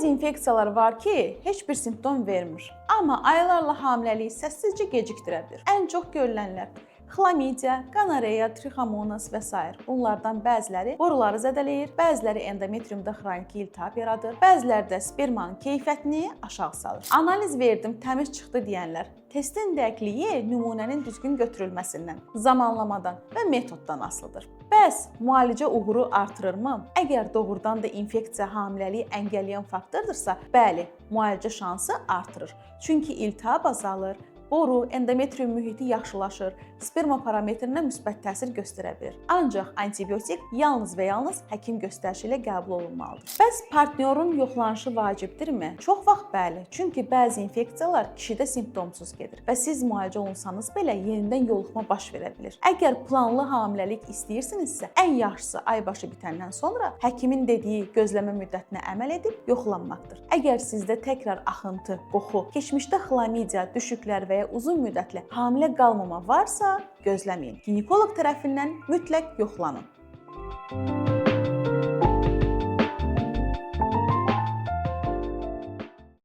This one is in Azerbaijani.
Bəzi infeksiyalar var ki, heç bir simptom vermir, amma aylarla hamiləliyi səssizcə gecikdirə bilir. Ən çox görülənlər xlamidiya, gonoreya, trixomonas və s. Bunlardan bəziləri boruları zədələyir, bəziləri endometriumda xroniki iltihab yaradır, bəziləri də spermanın keyfiyyətini aşağı salır. Analiz verdim, təmiz çıxdı deyənlər, testin dəqiqliyi nümunənin düzgün götürülməsindən, zamanlamadan və metoddan asılıdır. Bəs müalicə uğuru artırırmı? Əgər doğrudan da infeksiya hamiləliyi əngəlləyən faktordirsa, bəli, müalicə şansı artırır. Çünki iltihab azalır, boru, endometrium mühiti yaxşılaşır, sperma parametrinə müsbət təsir göstərə bilir. Ancaq antibiotik yalnız və yalnız həkim göstərişi ilə qəbul olunmalıdır. Bəs partnyorun yoxlanışı vacibdirmi? Çox vaxt bəli, çünki bəzi infeksiyalar kişidə simptomsuz gedir və siz müalicə olunsanız belə yenidən yoluxma baş verə bilir. Əgər planlı hamiləlik istəyirsinizsə, ən yaxşısı aybaşı bitəndən sonra həkimin dediyi gözləmə müddətinə əməl edib yoxlanmaqdır. Əgər sizdə təkrar axıntı, qoxu, keçmişdə xlamidiya, düşüklər və ya uzun müddətli hamilə qalmama varsa, gözləməyin. Ginekoloq tərəfindən mütləq yoxlanın.